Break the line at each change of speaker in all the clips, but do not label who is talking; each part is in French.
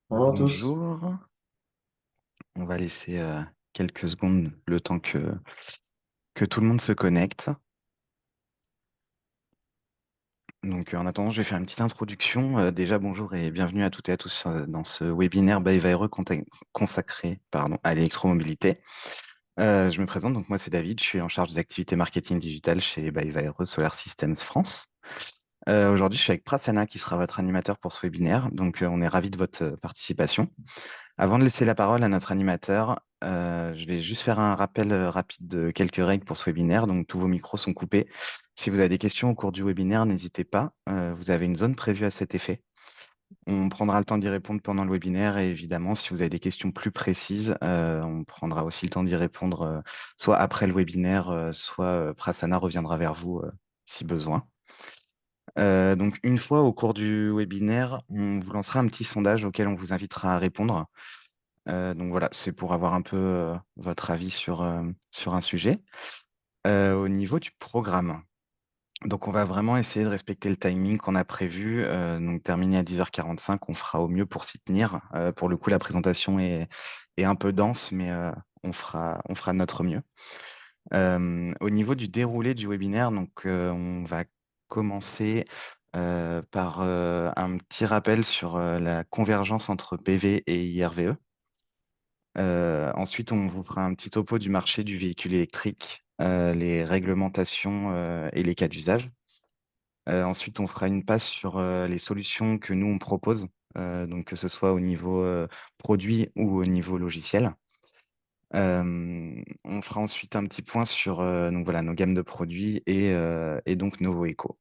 Bonjour à tous.
Bonjour, on va laisser quelques secondes le temps que tout le monde se connecte. Donc en attendant, je vais faire une petite introduction. Déjà, bonjour et bienvenue à toutes et à tous dans ce webinaire by Vire consacré à l'électromobilité. Je me présente, donc moi c'est David, je suis en charge des activités marketing digital chez by Vire Solar Systems France. Aujourd'hui, je suis avec Prasanna qui sera votre animateur pour ce webinaire, donc on est ravis de votre participation. Avant de laisser la parole à notre animateur, je vais juste faire un rappel rapide de quelques règles pour ce webinaire. Donc, tous vos micros sont coupés. Si vous avez des questions au cours du webinaire, n'hésitez pas. Vous avez une zone prévue à cet effet. On prendra le temps d'y répondre pendant le webinaire et évidemment, si vous avez des questions plus précises, on prendra aussi le temps d'y répondre soit après le webinaire, soit Prasanna reviendra vers vous si besoin. Donc, une fois au cours du webinaire, on vous lancera un petit sondage auquel on vous invitera à répondre. Donc voilà, c'est pour avoir un peu votre avis sur un sujet. Au niveau du programme, donc on va vraiment essayer de respecter le timing qu'on a prévu. Donc terminé à 10h45, on fera au mieux pour s'y tenir. Pour le coup, la présentation est un peu dense, mais on fera de notre mieux. Au niveau du déroulé du webinaire, donc on va commencer par un petit rappel sur la convergence entre PV et IRVE. Ensuite, on vous fera un petit topo du marché du véhicule électrique, les réglementations et les cas d'usage. Ensuite, on fera une passe sur les solutions que nous, on propose, donc que ce soit au niveau produit ou au niveau logiciel. On fera ensuite un petit point sur donc voilà, nos gammes de produits et donc Novo Eco,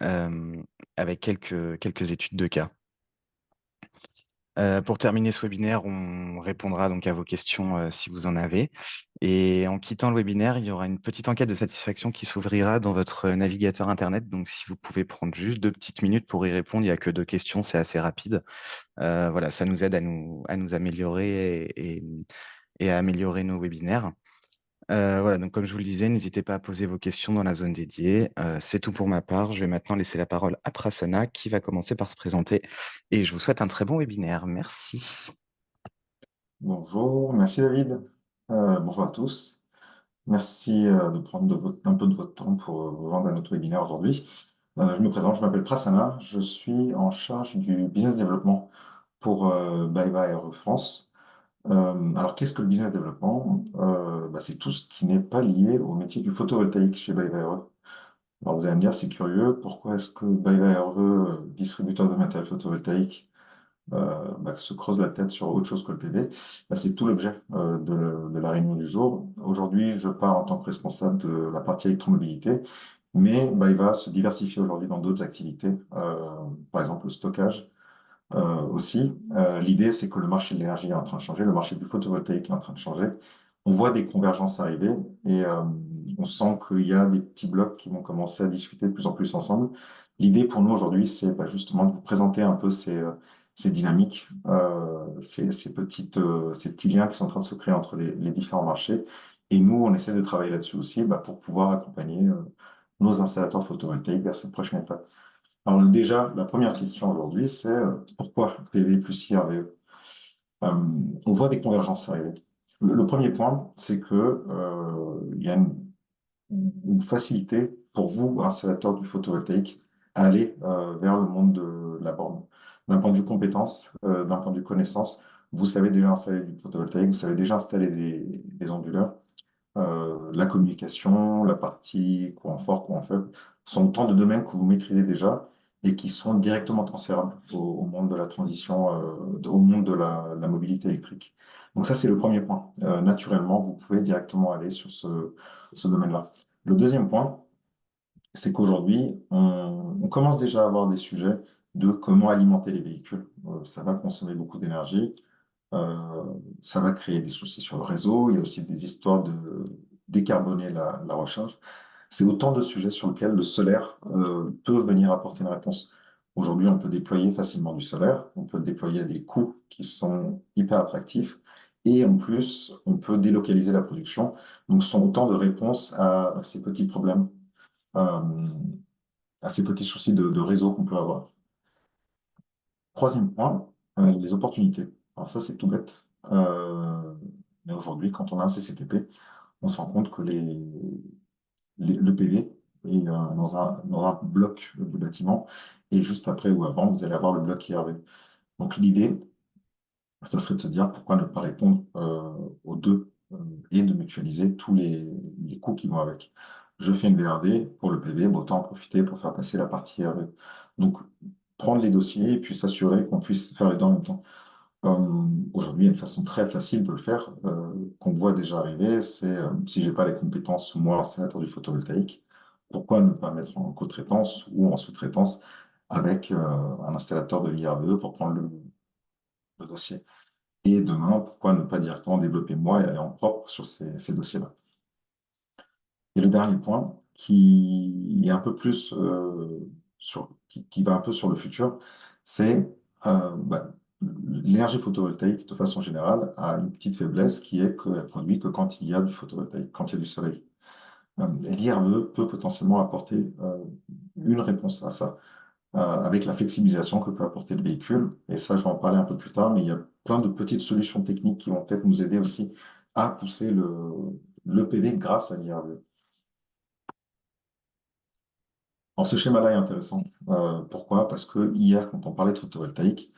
euh, avec quelques études de cas. Pour terminer ce webinaire, on répondra donc à vos questions si vous en avez. Et en quittant le webinaire, il y aura une petite enquête de satisfaction qui s'ouvrira dans votre navigateur Internet. Donc, si vous pouvez prendre juste 2 petites minutes pour y répondre, il n'y a que 2 questions, c'est assez rapide. Voilà, ça nous aide à nous améliorer et à améliorer nos webinaires. Voilà, donc comme je vous le disais, n'hésitez pas à poser vos questions dans la zone dédiée. C'est tout pour ma part. Je vais maintenant laisser la parole à Prasanna qui va commencer par se présenter. Et je vous souhaite un très bon webinaire. Merci.
Bonjour, merci David. Bonjour à tous. Merci de prendre un peu de votre temps pour vous joindre à notre webinaire aujourd'hui. Je me présente, je m'appelle Prasanna, je suis en charge du business développement pour BayWa France. Alors, qu'est-ce que le business développement? C'est tout ce qui n'est pas lié au métier du photovoltaïque chez BayWa. Alors, vous allez me dire, c'est curieux, pourquoi est-ce que BayWa, distributeur de matériel photovoltaïque, se creuse la tête sur autre chose que le PV, c'est tout l'objet de la réunion du jour. Aujourd'hui, je pars en tant que responsable de la partie électromobilité, mais il va se diversifier aujourd'hui dans d'autres activités, par exemple le stockage aussi. L'idée, c'est que le marché de l'énergie est en train de changer, le marché du photovoltaïque est en train de changer. On voit des convergences arriver et on sent qu'il y a des petits blocs qui vont commencer à discuter de plus en plus ensemble. L'idée pour nous aujourd'hui, c'est justement de vous présenter un peu ces dynamiques, ces petits liens qui sont en train de se créer entre les différents marchés. Et nous, on essaie de travailler là-dessus aussi pour pouvoir accompagner nos installateurs photovoltaïques vers cette prochaine étape. Alors déjà, la première question aujourd'hui, c'est pourquoi PV plus IRVE? Euh, on voit des convergences arriver. Le premier point, c'est que il y a une facilité pour vous, installateurs du photovoltaïque, à aller vers le monde de la borne. D'un point de vue compétence, d'un point de vue connaissance, vous savez déjà installer du photovoltaïque, vous savez déjà installer des onduleurs. La communication, la partie courant fort, courant faible, sont autant de domaines que vous maîtrisez déjà et qui sont directement transférables au monde de la transition, au monde de la mobilité électrique. Donc ça, c'est le premier point. Naturellement, vous pouvez directement aller sur ce domaine-là. Le deuxième point, c'est qu'aujourd'hui, on commence déjà à avoir des sujets de comment alimenter les véhicules. Ça va consommer beaucoup d'énergie. Euh, Ça va créer des soucis sur le réseau. Il y a aussi des histoires de décarboner la recharge. C'est autant de sujets sur lesquels le solaire peut venir apporter une réponse. Aujourd'hui, on peut déployer facilement du solaire, on peut le déployer à des coûts qui sont hyper attractifs, et en plus, on peut délocaliser la production. Donc, ce sont autant de réponses à ces petits problèmes, euh, à ces petits soucis de réseau qu'on peut avoir. Troisième point, Les opportunités. Alors ça, c'est tout bête. Mais aujourd'hui, quand on a un CCTP, on se rend compte que le PV est dans un bloc de bâtiment, et juste après ou avant, vous allez avoir le bloc IRV. Donc l'idée, ça serait de se dire pourquoi ne pas répondre aux deux et de mutualiser tous les coûts qui vont avec. Je fais une VRD pour le PV, bon, autant en profiter pour faire passer la partie IRV. Donc prendre les dossiers et puis s'assurer qu'on puisse faire les deux en même temps. Aujourd'hui, il y a une façon très facile de le faire, qu'on voit déjà arriver, c'est si j'ai pas les compétences, moi, installateur du photovoltaïque, pourquoi ne pas mettre en co-traitance ou en sous-traitance avec un installateur de l'IRVE pour prendre le dossier. Et demain, pourquoi ne pas directement développer moi et aller en propre sur ces dossiers-là. Et le dernier point, qui est un peu plus qui va un peu sur le futur, c'est l'énergie photovoltaïque, de façon générale, a une petite faiblesse qui est qu'elle produit que quand il y a du photovoltaïque, quand il y a du soleil. L'IRE peut potentiellement apporter une réponse à ça, avec la flexibilisation que peut apporter le véhicule. Et ça, je vais en parler un peu plus tard, mais il y a plein de petites solutions techniques qui vont peut-être nous aider aussi à pousser le PV grâce à l'IRE. Alors, ce schéma-là est intéressant. Pourquoi? Parce que hier, quand on parlait de photovoltaïque,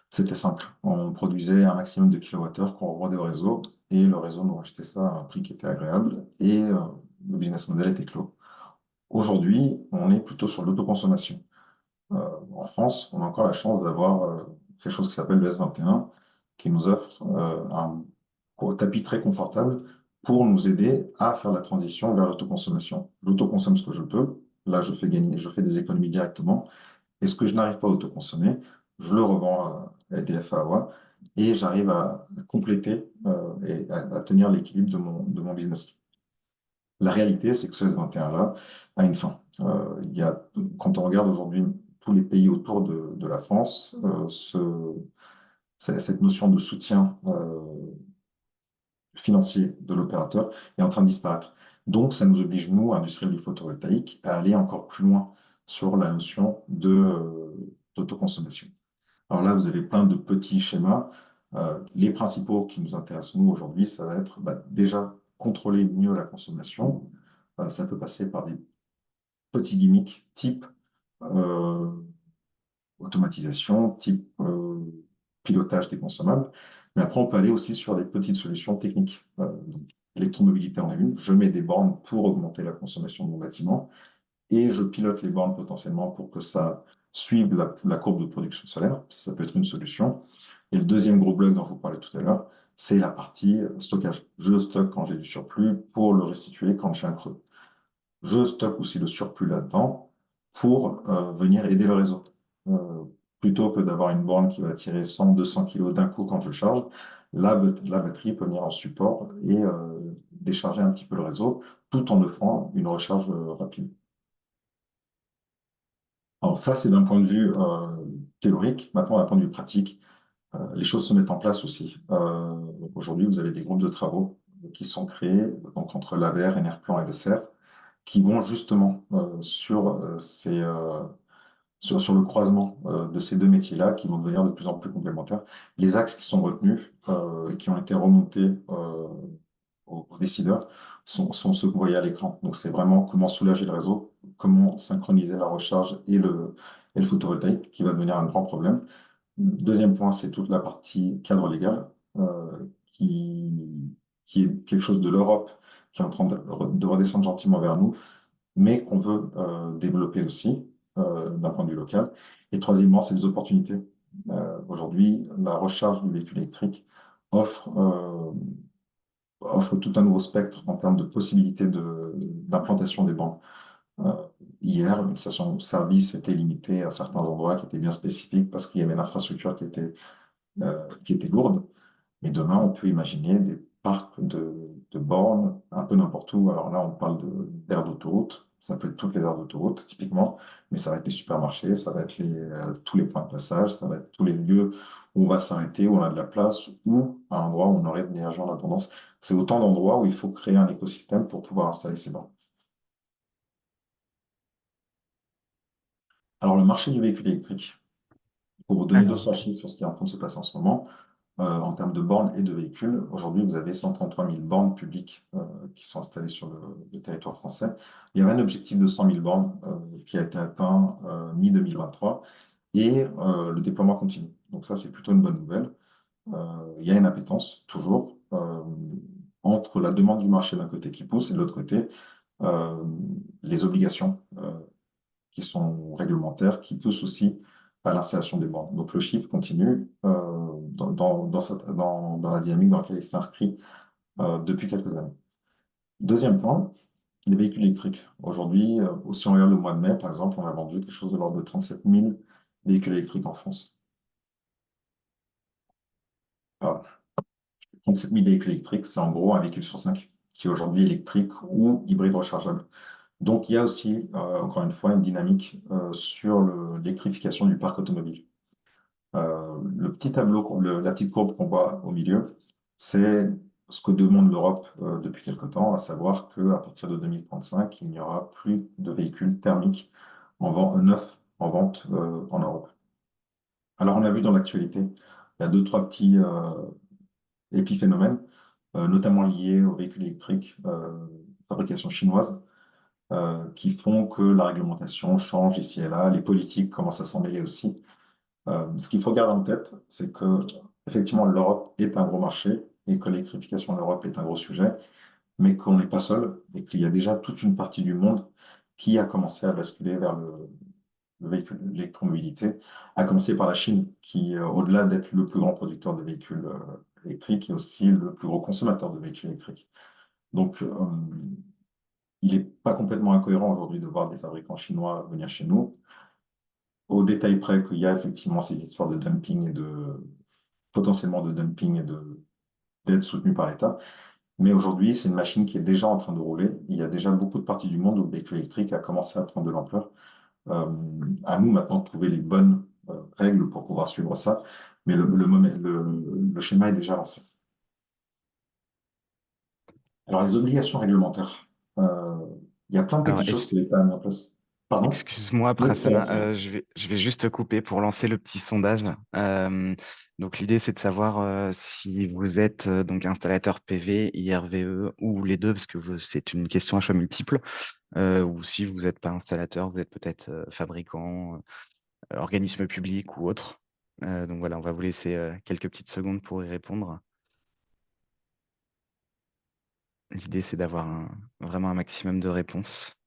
c'était simple. On produisait un maximum de kilowattheures qu'on revendait au réseau, et le réseau nous rachetait ça à un prix qui était agréable, et le business model était clos. Aujourd'hui, on est plutôt sur l'autoconsommation. En France, on a encore la chance d'avoir quelque chose qui s'appelle le S21, qui nous offre un tapis très confortable pour nous aider à faire la transition vers l'autoconsommation. J'autoconsomme ce que je peux. Là, je fais des économies directement. Et ce que je n'arrive pas à autoconsommer, je le revends à EDF à Hawa, et j'arrive à compléter et à tenir l'équilibre de mon business. La réalité, c'est que ce S21-là a une fin. Quand on regarde aujourd'hui tous les pays autour de la France, cette notion de soutien financier de l'opérateur est en train de disparaître. Donc, ça nous oblige, nous, industriels du photovoltaïque, à aller encore plus loin sur la notion d'autoconsommation. Alors là, vous avez plein de petits schémas. Les principaux qui nous intéressent, nous, aujourd'hui, ça va être déjà contrôler mieux la consommation. Ça peut passer par des petits gimmicks type euh, automatisation, type pilotage des consommables. Mais après, on peut aller aussi sur des petites solutions techniques. Donc, l'électromobilité en est une. Je mets des bornes pour augmenter la consommation de mon bâtiment, et je pilote les bornes potentiellement pour que ça suive la courbe de production solaire. Ça peut être une solution. Et le deuxième gros bloc dont je vous parlais tout à l'heure, c'est la partie stockage. Je stocke quand j'ai du surplus pour le restituer quand j'ai un creux. Je stocke aussi le surplus là-dedans pour venir aider le réseau. Euh, Plutôt que d'avoir une borne qui va tirer 100, 200 kg d'un coup quand je charge, la batterie peut venir en support et décharger un petit peu le réseau tout en offrant une recharge rapide. Alors ça, c'est d'un point de vue théorique. Maintenant, d'un point de vue pratique, les choses se mettent en place aussi. Donc aujourd'hui, vous avez des groupes de travaux qui sont créés donc, entre l'AVR, Enerplan et le CER, qui vont justement sur le croisement de ces deux métiers-là, qui vont devenir de plus en plus complémentaires. Les axes qui sont retenus et qui ont été remontés aux décideurs sont ceux que vous voyez à l'écran. Donc c'est vraiment comment soulager le réseau, comment synchroniser la recharge et le photovoltaïque, qui va devenir un grand problème. Deuxième point, c'est toute la partie cadre légal, qui est quelque chose de l'Europe, qui est en train de redescendre gentiment vers nous, mais qu'on veut développer aussi d'un point de vue local. Et troisièmement, c'est des opportunités. Aujourd'hui, la recharge du véhicule électrique offre, offre tout un nouveau spectre en termes de possibilités d'implantation des bancs. Euh, Hier, une station-service était limitée à certains endroits qui étaient bien spécifiques parce qu'il y avait une infrastructure qui était lourde. Mais demain, on peut imaginer des parcs de bornes un peu n'importe où. Alors là, on parle d'aires d'autoroute. Ça peut être toutes les aires d'autoroute, typiquement, mais ça va être les supermarchés, ça va être tous les points de passage, ça va être tous les lieux où on va s'arrêter, où on a de la place, ou à un endroit où on aurait de l'énergie en abondance. C'est autant d'endroits où il faut créer un écosystème pour pouvoir installer ces bornes. Alors, le marché du véhicule électrique. Pour vous donner deux,
Alors,
trois chiffres sur ce qui est en train de se passer en ce moment, en termes de bornes et de véhicules, aujourd'hui, vous avez 133 000 bornes publiques qui sont installées sur le territoire français. Il y avait un objectif de 100 000 bornes qui a été atteint mi-2023 et le déploiement continue. Donc ça, c'est plutôt une bonne nouvelle. Il y a une appétence, toujours, entre la demande du marché d'un côté qui pousse et de l'autre côté, euh, les obligations qui sont réglementaires, qui poussent aussi à l'installation des bornes. Donc le chiffre continue dans la dynamique dans laquelle il s'inscrit depuis quelques années. Deuxième point, les véhicules électriques. Aujourd'hui, si on regarde le mois de mai, par exemple, on a vendu quelque chose de l'ordre de 37 000 véhicules électriques en France. Enfin, 37 000 véhicules électriques, c'est en gros un véhicule sur cinq qui est aujourd'hui électrique ou hybride rechargeable. Donc il y a aussi, encore une fois, une dynamique sur l'électrification du parc automobile. Le petit tableau, la petite courbe qu'on voit au milieu, c'est ce que demande l'Europe depuis quelque temps, à savoir qu'à partir de 2035, il n'y aura plus de véhicules thermiques neufs en vente en Europe. Alors on a vu dans l'actualité, il y a deux, trois petits épiphénomènes, notamment liés aux véhicules électriques fabrication chinoise, qui font que la réglementation change ici et là, les politiques commencent à s'en mêler aussi. Ce qu'il faut garder en tête, c'est que effectivement l'Europe est un gros marché et que l'électrification en Europe est un gros sujet, mais qu'on n'est pas seul et qu'il y a déjà toute une partie du monde qui a commencé à basculer vers le véhicule, l'électromobilité, à commencer par la Chine, qui, au-delà d'être le plus grand producteur de véhicules électriques, est aussi le plus gros consommateur de véhicules électriques. Donc, il n'est pas complètement incohérent aujourd'hui de voir des fabricants chinois venir chez nous, au détail près qu'il y a effectivement ces histoires de dumping et potentiellement de dumping et d'aide soutenue par l'État. Mais aujourd'hui, c'est une machine qui est déjà en train de rouler. Il y a déjà beaucoup de parties du monde où le véhicule électrique a commencé à prendre de l'ampleur. À nous maintenant de trouver les bonnes règles pour pouvoir suivre ça. Mais le schéma est déjà lancé. Alors, les obligations réglementaires. Euh, il y a plein de
alors
petites choses que l'État a mis en place. Pardon?
excuse-moi,
Oui, c'est bon,
Prassana,
c'est bon.
je vais juste te couper pour lancer le petit sondage. Donc l'idée, c'est de savoir si vous êtes donc installateur PV, IRVE ou les deux, parce que c'est une question à choix multiple, ou si vous n'êtes pas installateur, vous êtes peut-être fabricant, organisme public ou autre. Donc voilà, on va vous laisser quelques petites secondes pour y répondre. L'idée, c'est d'avoir vraiment un maximum de réponses.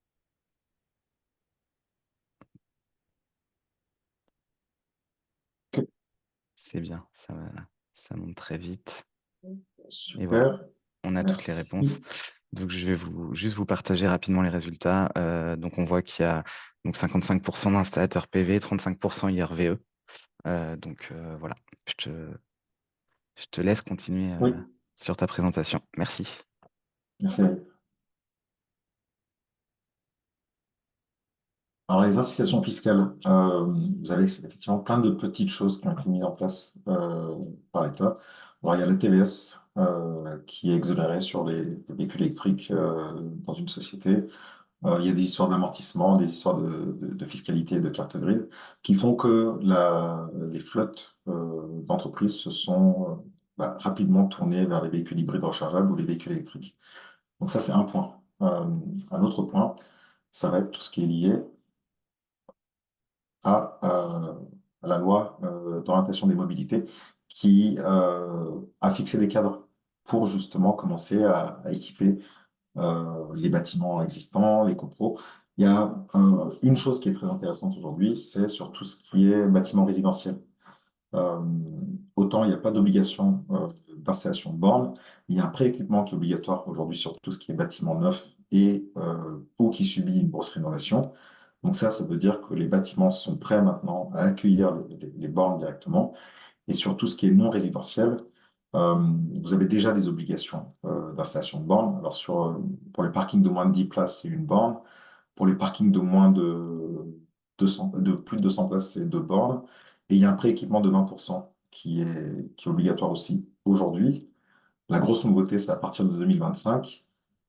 Ok,
C'est bien, ça monte très vite. Et voilà,
super,
on a toutes les réponses.
merci.
Donc, je vais juste vous partager rapidement les résultats. Donc, on voit qu'il y a donc 55% d'installateurs PV, 35% IRVE. Voilà, je te, je te laisse continuer
Oui,
sur ta présentation. Merci.
merci. Alors, les incitations fiscales, vous avez effectivement plein de petites choses qui ont été mises en place par l'État. Alors, il y a la TVS qui est exonérée sur les véhicules électriques dans une société. Il y a des histoires d'amortissement, des histoires de fiscalité et de carte grise qui font que les flottes d'entreprises se sont rapidement tournées vers les véhicules hybrides rechargeables ou les véhicules électriques. Donc ça, c'est un point. Un autre point, ça va être tout ce qui est lié à la loi d'orientation des mobilités qui a fixé des cadres pour justement commencer à équiper les bâtiments existants, les copros. Il y a une chose qui est très intéressante aujourd'hui, c'est sur tout ce qui est bâtiment résidentiel. Euh, Autant il n'y a pas d'obligation d'installation de bornes, il y a un prééquipement qui est obligatoire aujourd'hui sur tout ce qui est bâtiment neuf et ou qui subit une grosse rénovation. Donc ça veut dire que les bâtiments sont prêts maintenant à accueillir les bornes directement. Et sur tout ce qui est non résidentiel, euh, vous avez déjà des obligations d'installation de bornes. Alors pour les parkings de moins de 10 places, c'est une borne. Pour les parkings de moins de plus de 200 places, c'est deux bornes. Et il y a un prééquipement de 20% qui est obligatoire aussi aujourd'hui. La grosse nouveauté, c'est à partir de 2025,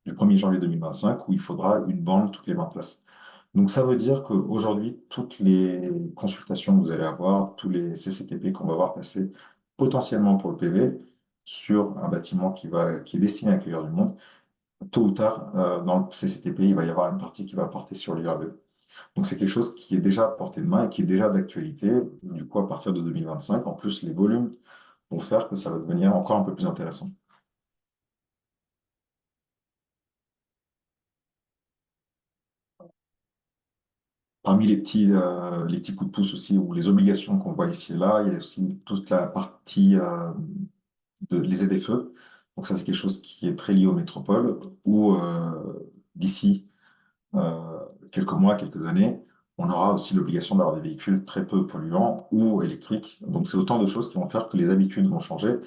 du 1er janvier 2025, où il faudra une borne toutes les 20 places. Donc, ça veut dire qu'aujourd'hui, toutes les consultations que vous allez avoir, tous les CCTP qu'on va voir passer potentiellement pour le PV sur un bâtiment qui est destiné à accueillir du monde, tôt ou tard, dans le CCTP, il va y avoir une partie qui va porter sur l'IRB. Donc, c'est quelque chose qui est déjà à portée de main et qui est déjà d'actualité. Du coup, à partir de 2025, en plus, les volumes vont faire que ça va devenir encore un peu plus intéressant. Parmi les petits coups de pouce aussi, ou les obligations qu'on voit ici et là, il y a aussi toute la partie les ZFE. Donc ça, c'est quelque chose qui est très lié aux métropoles, où d'ici euh, quelques mois, quelques années, on aura aussi l'obligation d'avoir des véhicules très peu polluants ou électriques. Donc c'est autant de choses qui vont faire que les habitudes vont changer.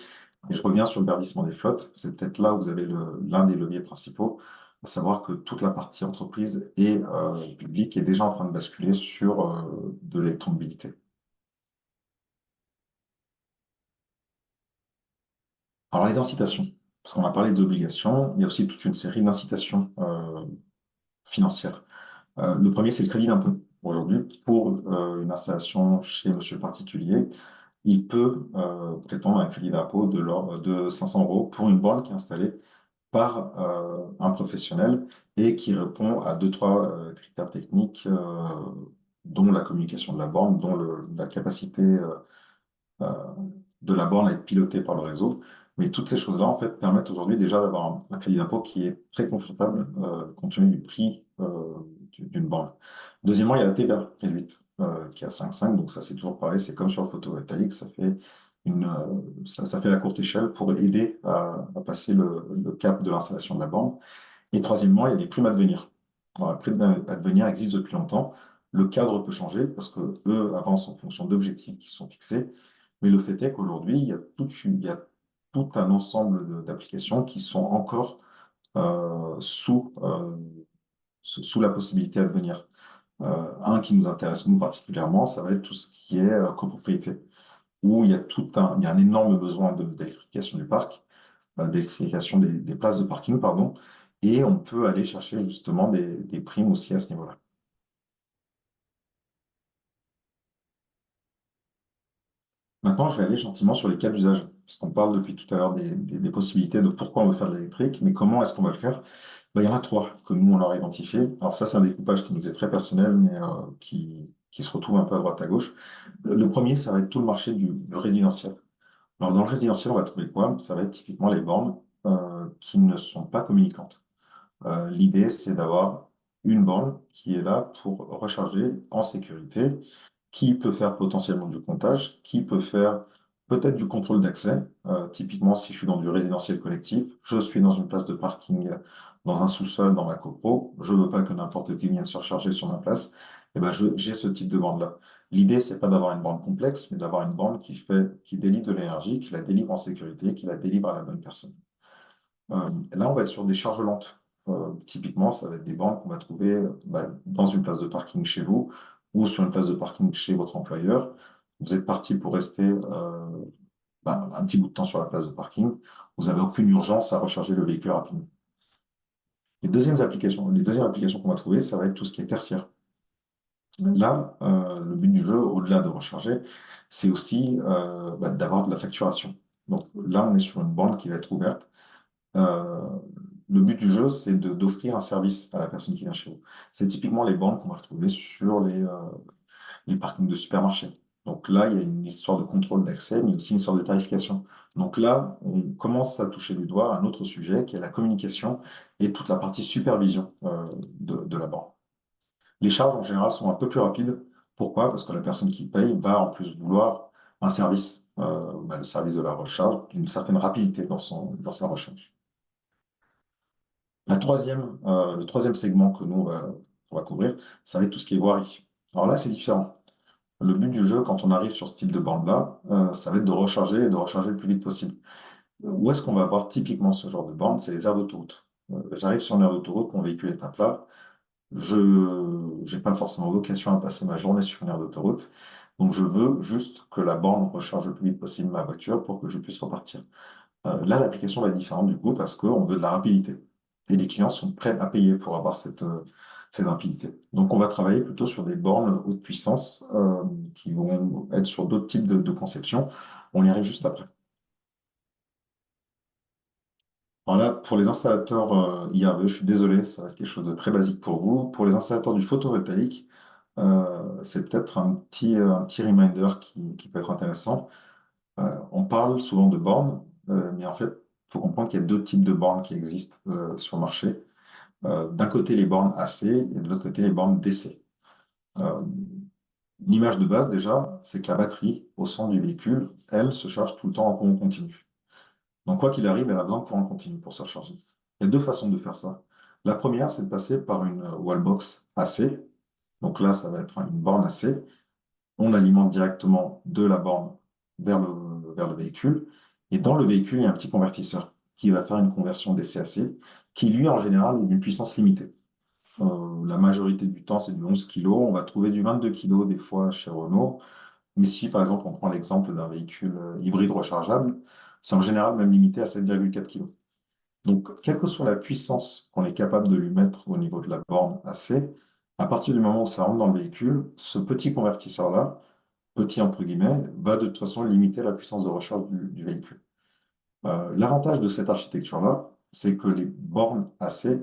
Et je reviens sur le verdissement des flottes. C'est peut-être là où vous avez l'un des leviers principaux, à savoir que toute la partie entreprise et publique est déjà en train de basculer sur de l'électromobilité. Alors les incitations, parce qu'on a parlé des obligations, il y a aussi toute une série d'incitations financières. Le premier, c'est le crédit d'impôt. Aujourd'hui, pour une installation chez monsieur le particulier, il peut prétendre à un crédit d'impôt de l'ordre de 500 euros pour une borne qui est installée par un professionnel et qui répond à deux, trois critères techniques, dont la communication de la borne, dont la capacité euh, de la borne à être pilotée par le réseau. Mais toutes ces choses-là, en fait, permettent aujourd'hui déjà d'avoir un crédit d'impôt qui est très confortable compte tenu du prix d'une borne. Deuxièmement, il y a la TVA réduite qui est à 5,5. Donc ça, c'est toujours pareil, c'est comme sur le photovoltaïque, ça fait la courte échelle pour aider à passer le cap de l'installation de la borne. Et troisièmement, il y a les primes à devenir. Alors, les primes à devenir existent depuis longtemps. Le cadre peut changer parce que eux avancent en fonction d'objectifs qui sont fixés. Mais le fait est qu'aujourd'hui, il y a tout un ensemble d'applications qui sont encore sous la possibilité à devenir. Un qui nous intéresse nous particulièrement, ça va être tout ce qui est copropriété, où il y a un énorme besoin d'électrification du parc, d'électrification des places de parking, pardon, et on peut aller chercher justement des primes aussi à ce niveau-là. Maintenant, je vais aller gentiment sur les cas d'usage, parce qu'on parle depuis tout à l'heure des possibilités de pourquoi on veut faire de l'électrique, mais comment est-ce qu'on va le faire? Ben, il y en a trois que nous, on a identifiés. Alors ça, c'est un découpage qui nous est très personnel, mais qui se retrouve un peu à droite à gauche. Le premier, ça va être tout le marché du résidentiel. Alors, dans le résidentiel, on va trouver quoi? Ça va être typiquement les bornes qui ne sont pas communicantes. L'idée, c'est d'avoir une borne qui est là pour recharger en sécurité, qui peut faire potentiellement du comptage, qui peut faire peut-être du contrôle d'accès. Typiquement, si je suis dans du résidentiel collectif, je suis dans une place de parking, dans un sous-sol, dans ma copro, je ne veux pas que n'importe qui vienne se recharger sur ma place, et ben j'ai ce type de borne-là. L'idée, c'est pas d'avoir une borne complexe, mais d'avoir une borne qui délivre de l'énergie, qui la délivre en sécurité, qui la délivre à la bonne personne. Là, on va être sur des charges lentes. Typiquement, ça va être des bornes qu'on va trouver dans une place de parking chez vous ou sur une place de parking chez votre employeur. Vous êtes parti pour rester un petit bout de temps sur la place de parking. Vous n'avez aucune urgence à recharger le véhicule rapidement. Les deuxièmes applications qu'on va trouver, ça va être tout ce qui est tertiaire. Là, le but du jeu, au-delà de recharger, c'est aussi d'avoir de la facturation. Donc là, on est sur une borne qui va être ouverte. Euh, le but du jeu, c'est d'offrir un service à la personne qui vient chez vous. C'est typiquement les bornes qu'on va retrouver sur les parkings de supermarchés. Donc là, il y a une histoire de contrôle d'accès, mais aussi une histoire de tarification. Donc là, on commence à toucher du doigt un autre sujet qui est la communication et toute la partie supervision de la borne. Les charges, en général, sont un peu plus rapides. Pourquoi? Parce que la personne qui paye va en plus vouloir un service, le service de la recharge, d'une certaine rapidité dans sa recharge. Le troisième segment que nous, on va couvrir, ça va être tout ce qui est voirie. Alors là, c'est différent. Le but du jeu, quand on arrive sur ce type de borne-là, ça va être de recharger et de recharger le plus vite possible. Où est-ce qu'on va avoir typiquement ce genre de borne? C'est les aires d'autoroute. J'arrive sur une aire d'autoroute, mon véhicule est à plat. Je n'ai pas forcément vocation à passer ma journée sur une aire d'autoroute. Donc, je veux juste que la borne recharge le plus vite possible ma voiture pour que je puisse repartir. Là, l'application va être différente du coup parce qu'on veut de la rapidité. Et les clients sont prêts à payer pour avoir ces rapidités. Donc, on va travailler plutôt sur des bornes haute puissance qui vont être sur d'autres types de conception. On y arrive juste après. Alors là, pour les installateurs IRV, je suis désolé, ça va être quelque chose de très basique pour vous. Pour les installateurs du photovoltaïque, c'est peut-être un petit reminder qui peut être intéressant. On parle souvent de bornes, mais en fait, il faut comprendre qu'il y a deux types de bornes qui existent sur le marché. D'un côté, les bornes AC et de l'autre côté, les bornes DC. Euh, L'image de base, déjà, c'est que la batterie au centre du véhicule, elle, se charge tout le temps en courant continu. Donc, quoi qu'il arrive, elle a besoin de courant continu pour se recharger. Il y a deux façons de faire ça. La première, c'est de passer par une wallbox AC. Donc là, ça va être une borne AC. On alimente directement de la borne vers le véhicule. Et dans le véhicule, il y a un petit convertisseur qui va faire une conversion DC-AC, qui lui, en général, est d'une puissance limitée. La majorité du temps, c'est du 11 kg. On va trouver du 22 kg des fois chez Renault. Mais si, par exemple, on prend l'exemple d'un véhicule hybride rechargeable, c'est en général même limité à 7,4 kg. Donc, quelle que soit la puissance qu'on est capable de lui mettre au niveau de la borne AC, à partir du moment où ça rentre dans le véhicule, ce petit convertisseur-là, petit entre guillemets, va de toute façon limiter la puissance de recharge du véhicule. L'avantage de cette architecture-là, c'est que les bornes AC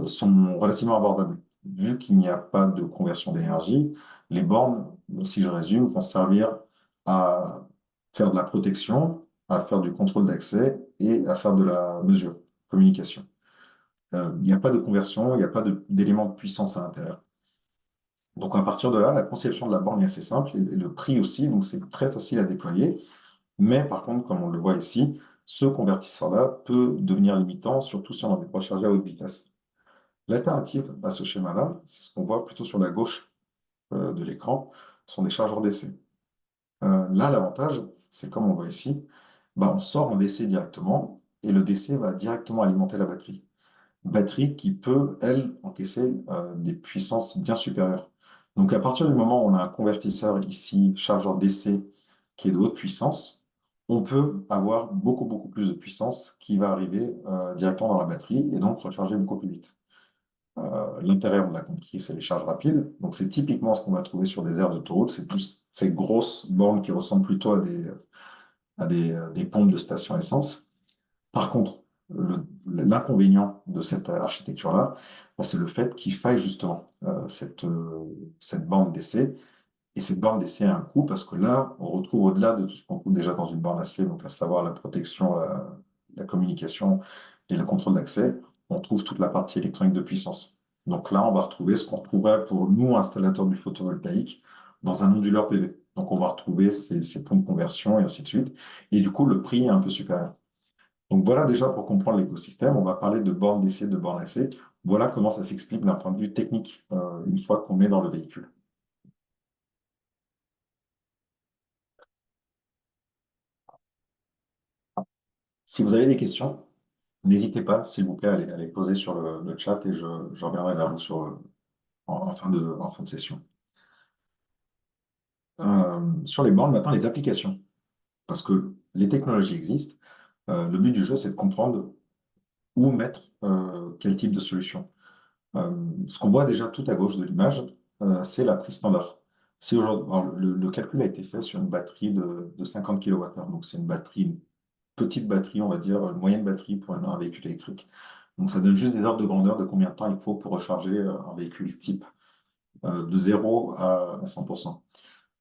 sont relativement abordables. Vu qu'il n'y a pas de conversion d'énergie, les bornes, si je résume, vont servir à faire de la protection, à faire du contrôle d'accès et à faire de la mesure, communication. Il n'y a pas de conversion, il n'y a pas d'élément de puissance à l'intérieur. Donc à partir de là, la conception de la borne est assez simple et le prix aussi, donc c'est très facile à déployer. Mais par contre, comme on le voit ici, ce convertisseur-là peut devenir limitant, surtout si on a des recharger à haute vitesse. L'alternative à ce schéma-là, c'est ce qu'on voit plutôt sur la gauche de l'écran, sont des chargeurs DC. Là, l'avantage, c'est comme on voit ici, bah, on sort en DC directement et le DC va directement alimenter la batterie. Batterie qui peut, elle, encaisser des puissances bien supérieures. Donc, à partir du moment où on a un convertisseur ici, chargeur DC, qui est de haute puissance, on peut avoir beaucoup, beaucoup plus de puissance qui va arriver directement dans la batterie et donc recharger beaucoup plus vite. L'intérêt, on l'a compris, c'est les charges rapides. Donc, c'est typiquement ce qu'on va trouver sur des aires d'autoroute. C'est tous ces grosses bornes qui ressemblent plutôt à des pompes de station essence. Par contre, l'inconvénient de cette architecture-là, bah, c'est le fait qu'il faille justement cette borne d'essai. Et cette borne d'essai a un coût parce que là, on retrouve au-delà de tout ce qu'on trouve déjà dans une borne AC, donc à savoir la protection, la communication et le contrôle d'accès, on trouve toute la partie électronique de puissance. Donc là, on va retrouver ce qu'on retrouverait pour nous, installateurs du photovoltaïque, dans un onduleur PV. Donc on va retrouver ces points de conversion et ainsi de suite. Et du coup, le prix est un peu supérieur. Donc voilà déjà pour comprendre l'écosystème, on va parler de bornes d'essai, de bornes AC. Voilà comment ça s'explique d'un point de vue technique une fois qu'on est dans le véhicule. Si vous avez des questions, n'hésitez pas, s'il vous plaît, à les poser sur le chat et je reviendrai vers vous en fin de session. Sur les bornes, maintenant, les applications. Parce que les technologies existent. Le but du jeu, c'est de comprendre où mettre quel type de solution. Ce qu'on voit déjà tout à gauche de l'image, c'est la prise standard. Si aujourd'hui, alors, le calcul a été fait sur une batterie de 50 kWh, donc c'est une batterie, une petite batterie, on va dire, une moyenne batterie pour un véhicule électrique. Donc ça donne juste des ordres de grandeur de combien de temps il faut pour recharger un véhicule type de 0 à 100%.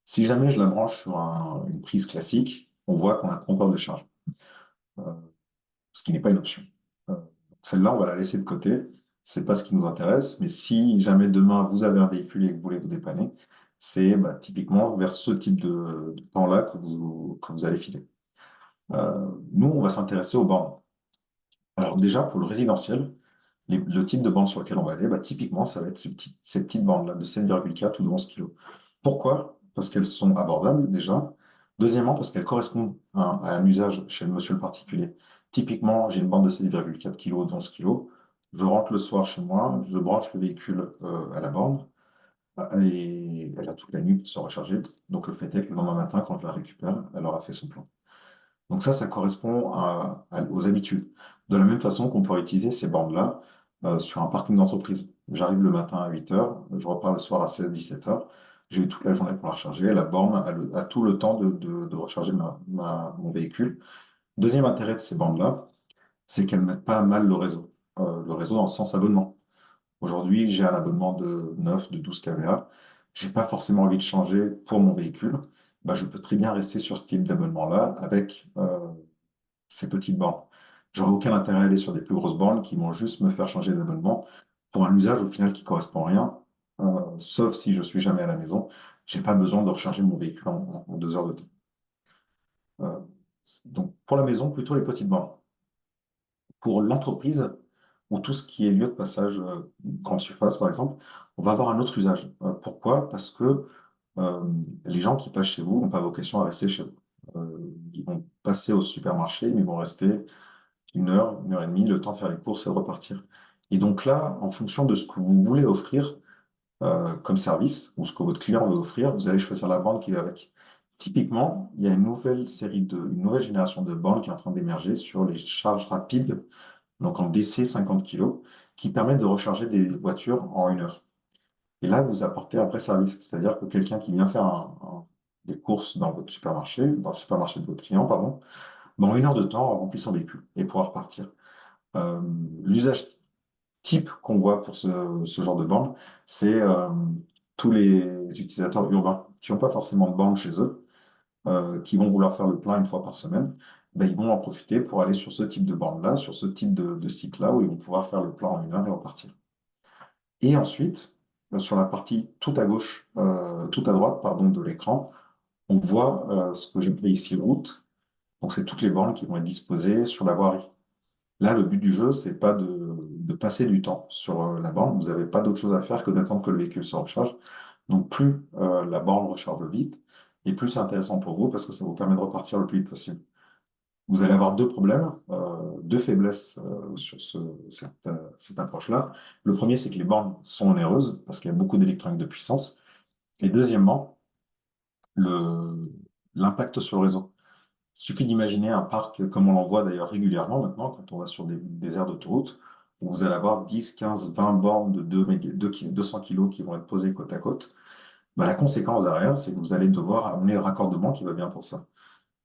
Si jamais je la branche sur une prise classique, on voit qu'on a 30 heures de charge, euh, ce qui n'est pas une option. Euh, Celle-là, on va la laisser de côté. C'est pas ce qui nous intéresse, mais si jamais demain vous avez un véhicule et que vous voulez vous dépanner, c'est bah, typiquement vers ce type de temps-là que vous allez filer. Nous, on va s'intéresser aux bornes. Alors déjà, pour le résidentiel, le type de borne sur lequel on va aller, bah, typiquement, ça va être ces petites bornes-là de 7,4 ou de 11 kg. Pourquoi? Parce qu'elles sont abordables déjà. Deuxièmement, parce qu'elles correspondent à un usage chez le monsieur le particulier. Typiquement, j'ai une borne de 7,4 kg, de 11 kg. Je rentre le soir chez moi, je branche le véhicule à la borne et elle a toute la nuit pour se recharger. Donc le fait est que le lendemain matin, quand je la récupère, elle aura fait son plein. Donc ça correspond aux habitudes. De la même façon qu'on pourrait utiliser ces bornes-là sur un parking d'entreprise. j'arrive le matin à 8 heures, je repars le soir à 16-17 heures. J'ai eu toute la journée pour la recharger. La borne a tout le temps de recharger mon véhicule. Deuxième intérêt de ces bornes-là, c'est qu'elles ne mettent pas à mal le réseau dans le sens abonnement. Aujourd'hui, j'ai un abonnement de 9, de 12 kVA. Je n'ai pas forcément envie de changer pour mon véhicule. Bah, je peux très bien rester sur ce type d'abonnement-là avec ces petites bornes. J'aurais aucun intérêt à aller sur des plus grosses bornes qui vont juste me faire changer d'abonnement pour un usage au final qui ne correspond à rien, sauf si je suis jamais à la maison. Je n'ai pas besoin de recharger mon véhicule en 2 heures de temps. Euh, donc pour la maison, plutôt les petites bornes. Pour l'entreprise, ou tout ce qui est lieu de passage, grande surface par exemple, on va avoir un autre usage. Pourquoi? Parce que euh, les gens qui passent chez vous n'ont pas vocation à rester chez vous. Ils vont passer au supermarché, mais ils vont rester 1 heure et demie, le temps de faire les courses et de repartir. Et donc là, en fonction de ce que vous voulez offrir comme service, ou ce que votre client veut offrir, vous allez choisir la borne qui va avec. Typiquement, il y a une nouvelle génération de bornes qui est en train d'émerger sur les charges rapides, donc en DC 50 kg, qui permettent de recharger des voitures en 1 heure. Et là, vous apportez un vrai service, c'est-à-dire que quelqu'un qui vient faire des courses dans votre supermarché, dans le supermarché de votre client, pardon, ben, en 1 heure de temps, remplit son véhicule et pourra repartir. Euh, L'usage type qu'on voit pour ce genre de borne, c'est tous les utilisateurs urbains qui n'ont pas forcément de borne chez eux, qui vont vouloir faire le plein une fois par semaine. Ben, ils vont en profiter pour aller sur ce type de borne-là, sur ce type de site-là, où ils vont pouvoir faire le plein en 1 heure et repartir. Et ensuite, sur la partie tout à gauche, tout à droite, pardon, de l'écran, on voit ce que j'ai appelé ici route. Donc, c'est toutes les bornes qui vont être disposées sur la voirie. Là, le but du jeu, c'est pas de passer du temps sur la borne. Vous n'avez pas d'autre chose à faire que d'attendre que le véhicule se recharge. Donc, plus la borne recharge vite, et plus c'est intéressant pour vous parce que ça vous permet de repartir le plus vite possible. Vous allez avoir deux problèmes, deux faiblesses sur cette approche-là. Le premier, c'est que les bornes sont onéreuses parce qu'il y a beaucoup d'électronique de puissance. Et deuxièmement, l'impact sur le réseau. Il suffit d'imaginer un parc comme on l'en voit d'ailleurs régulièrement maintenant quand on va sur des aires d'autoroute, où vous allez avoir 10, 15, 20 bornes de 200 kg qui vont être posées côte à côte. Bah, la conséquence derrière, c'est que vous allez devoir amener le raccordement qui va bien pour ça.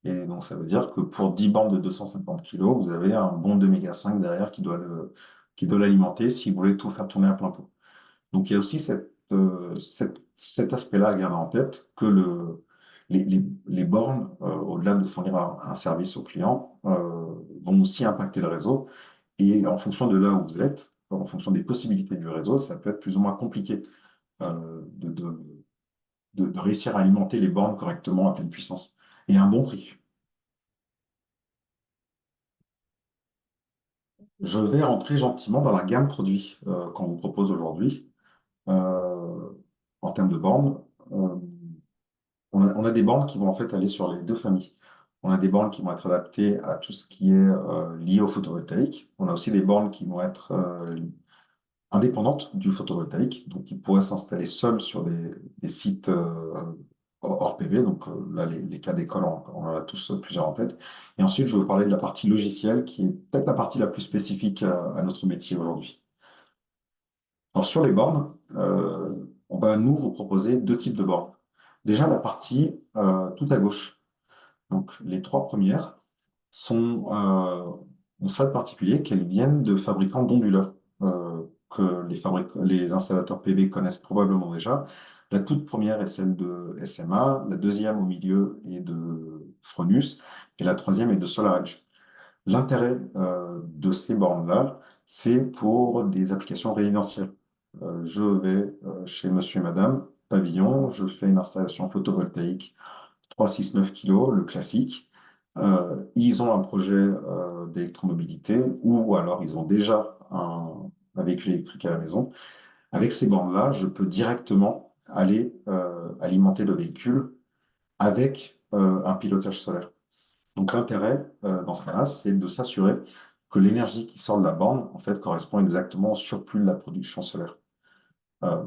Et donc, ça veut dire que pour 10 bandes de 250 kg, vous avez un bon 2,5 MHz derrière qui doit l'alimenter si vous voulez tout faire tourner à plein pot. Donc, il y a aussi cet aspect-là à garder en tête, que les bornes, au-delà de fournir un service au client, vont aussi impacter le réseau. Et en fonction de là où vous êtes, en fonction des possibilités du réseau, ça peut être plus ou moins compliqué de réussir à alimenter les bornes correctement à pleine puissance et à un bon prix. Je vais rentrer gentiment dans la gamme produits qu'on vous propose aujourd'hui euh, en termes de bornes. Euh, on a des bornes qui vont en fait aller sur les deux familles. On a des bornes qui vont être adaptées à tout ce qui est lié au photovoltaïque. On a aussi des bornes qui vont être indépendantes du photovoltaïque, donc qui pourraient s'installer seules sur des sites hors PV. Donc là, les cas d'école, on en a tous plusieurs en tête. Et ensuite, je vais vous parler de la partie logicielle, qui est peut-être la partie la plus spécifique à notre métier aujourd'hui. Alors sur les bornes, on va nous vous proposer deux types de bornes. Déjà, la partie tout à gauche. Donc les trois premières ont ça de particulier qu'elles viennent de fabricants d'onduleurs, que les installateurs PV connaissent probablement déjà. La toute première est celle de SMA, la deuxième au milieu est de Fronus, et la troisième est de SolarEdge. L'intérêt de ces bornes-là, c'est pour des applications résidentielles. Je vais chez monsieur et madame, pavillon, je fais une installation photovoltaïque 369 kg, le classique. Ils ont un projet d'électromobilité ou alors ils ont déjà un véhicule électrique à la maison. Avec ces bornes-là, je peux directement aller alimenter le véhicule avec un pilotage solaire. Donc l'intérêt dans ce cas-là, c'est de s'assurer que l'énergie qui sort de la borne, en fait, correspond exactement au surplus de la production solaire. Euh,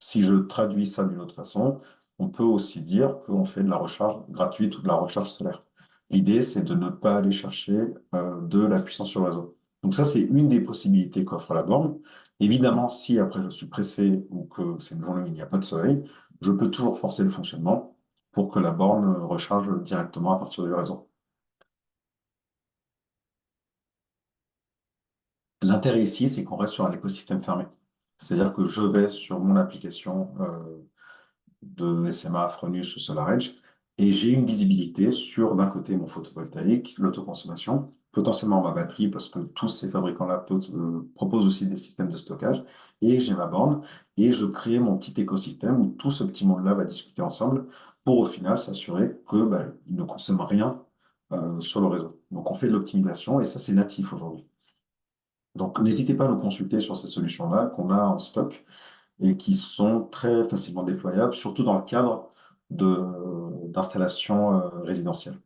Si je traduis ça d'une autre façon, on peut aussi dire qu'on fait de la recharge gratuite ou de la recharge solaire. L'idée, c'est de ne pas aller chercher de la puissance sur le réseau. Donc ça, c'est une des possibilités qu'offre la borne. Évidemment, si après je suis pressé ou que c'est une journée où il n'y a pas de soleil, je peux toujours forcer le fonctionnement pour que la borne recharge directement à partir du réseau. L'intérêt ici, c'est qu'on reste sur un écosystème fermé. C'est-à-dire que je vais sur mon application de SMA, Fronus ou SolarEdge, et j'ai une visibilité sur, d'un côté, mon photovoltaïque, l'autoconsommation, potentiellement ma batterie, parce que tous ces fabricants-là proposent aussi des systèmes de stockage, et j'ai ma borne, et je crée mon petit écosystème où tout ce petit monde-là va discuter ensemble pour, au final, s'assurer que, ben, ils ne consomment rien sur le réseau. Donc, on fait de l'optimisation, et ça, c'est natif aujourd'hui. Donc, n'hésitez pas à nous consulter sur ces solutions-là qu'on a en stock et qui sont très facilement déployables, surtout dans le cadre d'installations résidentielles.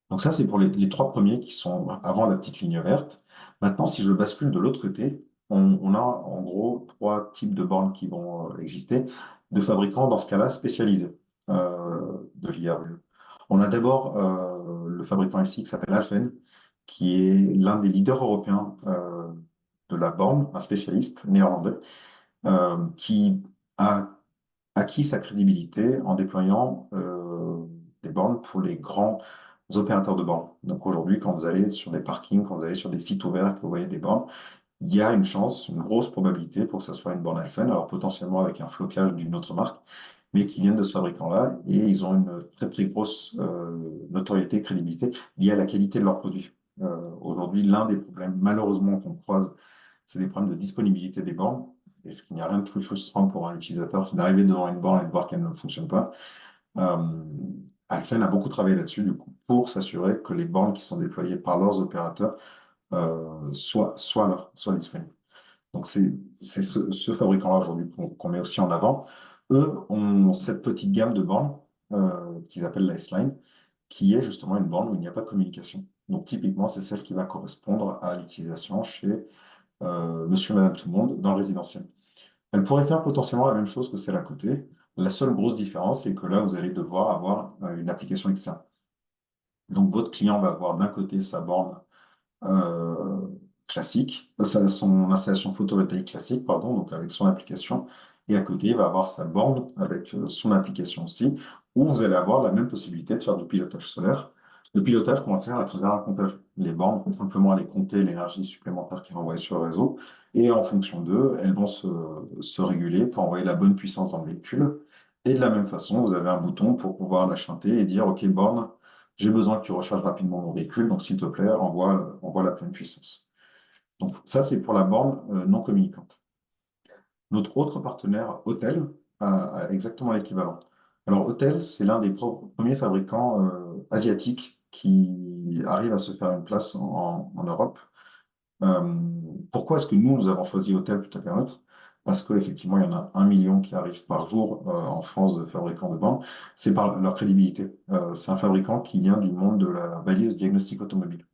Donc ça, c'est pour les trois premiers qui sont avant la petite ligne verte. Maintenant, si je bascule de l'autre côté, on a en gros trois types de bornes qui vont exister, de fabricants dans ce cas-là spécialisés de l'IRU. On a d'abord le fabricant ici qui s'appelle Alfen, qui est l'un des leaders européens de la borne, un spécialiste néerlandais, qui a acquis sa crédibilité en déployant des bornes pour les grands opérateurs de bornes. Donc aujourd'hui, quand vous allez sur des parkings, quand vous allez sur des sites ouverts, que vous voyez des bornes, il y a une chance, une grosse probabilité pour que ce soit une borne Alphen, alors potentiellement avec un flocage d'une autre marque, mais qui viennent de ce fabricant-là, et ils ont une très très grosse notoriété, crédibilité liée à la qualité de leurs produits. Aujourd'hui, l'un des problèmes malheureusement qu'on croise, c'est des problèmes de disponibilité des bornes. Et ce qu'il n'y a rien de plus frustrant pour un utilisateur, c'est d'arriver devant une borne et de voir qu'elle ne fonctionne pas. Euh, Alphen a beaucoup travaillé là-dessus, du coup, pour s'assurer que les bornes qui sont déployées par leurs opérateurs soient là, soient disponibles. Donc, c'est ce fabricant-là aujourd'hui qu'on met aussi en avant. Eux ont cette petite gamme de bornes qu'ils appellent la S-Line, qui est justement une borne où il n'y a pas de communication. Donc, typiquement, c'est celle qui va correspondre à l'utilisation chez monsieur, madame, tout le monde dans le résidentiel. Elle pourrait faire potentiellement la même chose que celle à côté. La seule grosse différence, c'est que là, vous allez devoir avoir une application externe. Donc, votre client va avoir d'un côté sa borne euh, classique, son installation photovoltaïque classique, pardon, donc avec son application, et à côté, il va avoir sa borne avec son application aussi, où vous allez avoir la même possibilité de faire du pilotage solaire. Le pilotage qu'on va faire à travers un comptage. Les bornes, on va simplement aller compter l'énergie supplémentaire qui est envoyée sur le réseau, et en fonction d'eux, elles vont se réguler pour envoyer la bonne puissance dans le véhicule. Et de la même façon, vous avez un bouton pour pouvoir la chanter et dire, OK, borne, j'ai besoin que tu recharges rapidement mon véhicule, donc s'il te plaît, envoie la pleine puissance. Donc ça, c'est pour la borne non communicante. Notre autre partenaire, Autel, a exactement l'équivalent. Alors Autel, c'est l'un des premiers fabricants asiatiques qui arrive à se faire une place en Europe. Euh, Pourquoi est-ce que nous avons choisi Autel plutôt qu'un autre? Parce qu'effectivement, il y en a 1 million qui arrivent par jour en France de fabricants de bornes. C'est par leur crédibilité. C'est un fabricant qui vient du monde de la balise diagnostic automobile.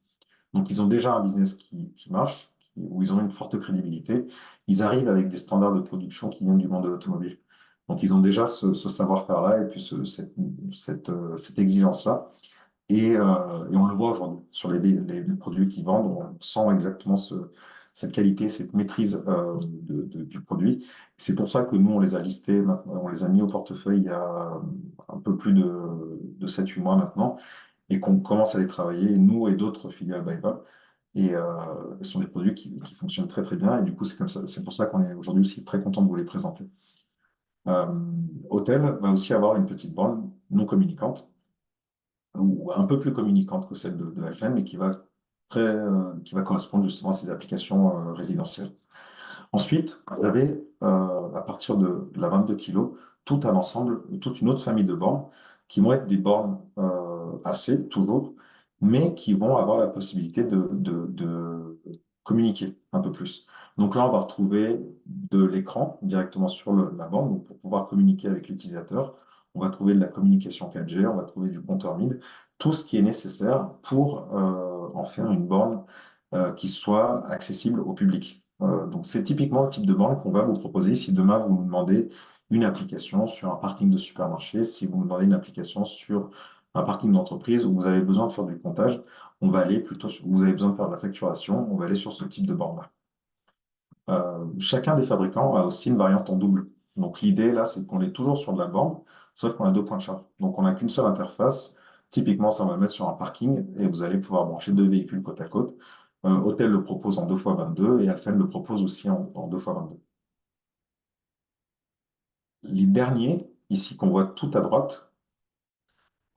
Donc, ils ont déjà un business qui marche, où ils ont une forte crédibilité. Ils arrivent avec des standards de production qui viennent du monde de l'automobile. Donc, ils ont déjà ce savoir-faire-là et puis cette exigence-là. Et on le voit aujourd'hui sur les produits qu'ils vendent, on sent exactement cette qualité, cette maîtrise du produit. C'est pour ça que nous, on les a listés, on les a mis au portefeuille il y a un peu plus de 7-8 mois maintenant, et qu'on commence à les travailler, nous et d'autres filiales BayWa. Et ce sont des produits qui fonctionnent très très bien, et du coup, c'est comme ça, c'est pour ça qu'on est aujourd'hui aussi très content de vous les présenter. Euh, Autel va aussi avoir une petite borne non communicante ou un peu plus communicante que celle de Alphen, mais qui va correspondre justement à ces applications résidentielles. Ensuite, vous avez, à partir de la 22 kg, tout un ensemble, toute une autre famille de bornes qui vont être des bornes AC, toujours, mais qui vont avoir la possibilité de communiquer un peu plus. Donc là, on va retrouver de l'écran directement sur la borne, donc pour pouvoir communiquer avec l'utilisateur. On va trouver de la communication 4G, on va trouver du compteur MID, tout ce qui est nécessaire pour en faire une borne qui soit accessible au public. Donc, c'est typiquement le type de borne qu'on va vous proposer si demain vous nous demandez une application sur un parking de supermarché, si vous nous demandez une application sur un parking d'entreprise où vous avez besoin de faire du comptage. on va aller plutôt vous avez besoin de faire de la facturation, on va aller sur ce type de borne-là. Chacun des fabricants a aussi une variante en double. Donc l'idée là, c'est qu'on est toujours sur de la borne, sauf qu'on a deux points de charge. Donc on n'a qu'une seule interface. Typiquement, ça on va le mettre sur un parking et vous allez pouvoir brancher deux véhicules côte à côte. Autel le propose en 2x22 et Alfen le propose aussi en 2x22. Les derniers, ici qu'on voit tout à droite,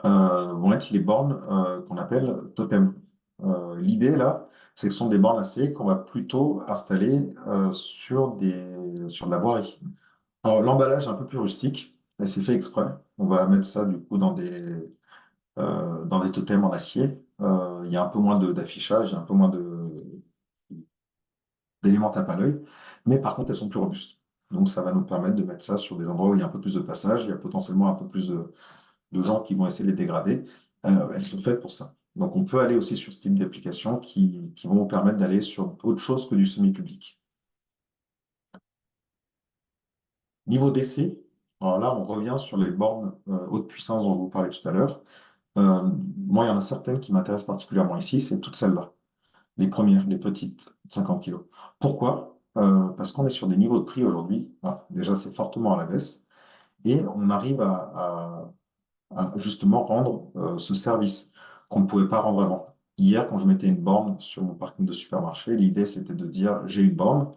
vont être les bornes qu'on appelle totem. L'idée là, c'est que ce sont des bornes AC qu'on va plutôt installer sur de la voirie. Alors, l'emballage est un peu plus rustique, et c'est fait exprès. On va mettre ça du coup dans des totems en acier. Il y a un peu moins d'affichage, il y a un peu moins d'éléments tape à l'œil, mais par contre, elles sont plus robustes. Donc, ça va nous permettre de mettre ça sur des endroits où il y a un peu plus de passage, il y a potentiellement un peu plus de gens qui vont essayer de les dégrader. Elles sont faites pour ça. Donc, on peut aller aussi sur ce type d'applications qui vont vous permettre d'aller sur autre chose que du semi-public. Niveau d'essai, alors là, on revient sur les bornes haute puissance dont je vous parlais tout à l'heure. Moi, il y en a certaines qui m'intéressent particulièrement ici, c'est toutes celles-là. Les premières, les petites, 50 kg. Pourquoi? Parce qu'on est sur des niveaux de prix aujourd'hui. Déjà, c'est fortement à la baisse. Et on arrive à justement rendre ce service qu'on ne pouvait pas rendre avant. Hier, quand je mettais une borne sur mon parking de supermarché, l'idée, c'était de dire, j'ai une borne,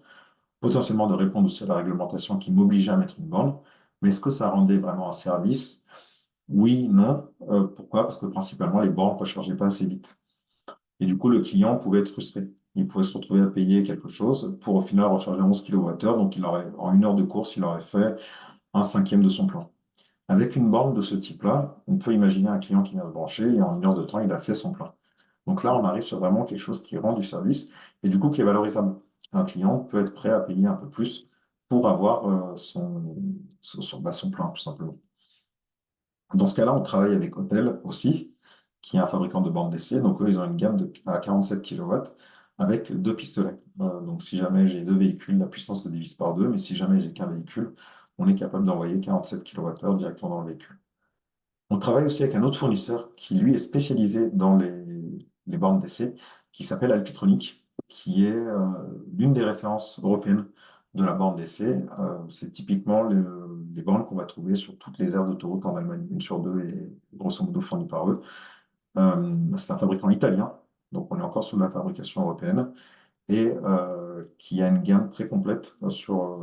potentiellement de répondre aussi à la réglementation qui m'obligeait à mettre une borne. Mais est-ce que ça rendait vraiment un service? Oui, non. Pourquoi? Parce que principalement, les bornes ne rechargeaient pas assez vite. Et du coup, le client pouvait être frustré. Il pouvait se retrouver à payer quelque chose pour au final recharger 11 kWh. Donc, en une heure de course, il aurait fait un cinquième de son plan. Avec une borne de ce type-là, on peut imaginer un client qui vient se brancher et en une heure de temps, il a fait son plein. Donc là, on arrive sur vraiment quelque chose qui rend du service et du coup qui est valorisable. Un client peut être prêt à payer un peu plus pour avoir son plein, tout simplement. Dans ce cas-là, on travaille avec Autel aussi, qui est un fabricant de bandes d'essai. Donc, eux, ils ont une gamme à 47 kW avec deux pistolets. Donc, si jamais j'ai deux véhicules, la puissance se divise par deux, mais si jamais j'ai qu'un véhicule, on est capable d'envoyer 47 kWh directement dans le véhicule. On travaille aussi avec un autre fournisseur qui, lui, est spécialisé dans les bornes d'essai, qui s'appelle Alpitronic, qui est l'une des références européennes de la borne d'essai. C'est typiquement les bornes qu'on va trouver sur toutes les aires d'autoroute en Allemagne, une sur deux et grosso modo fournies par eux. C'est un fabricant italien, donc on est encore sous la fabrication européenne et qui a une gamme très complète sur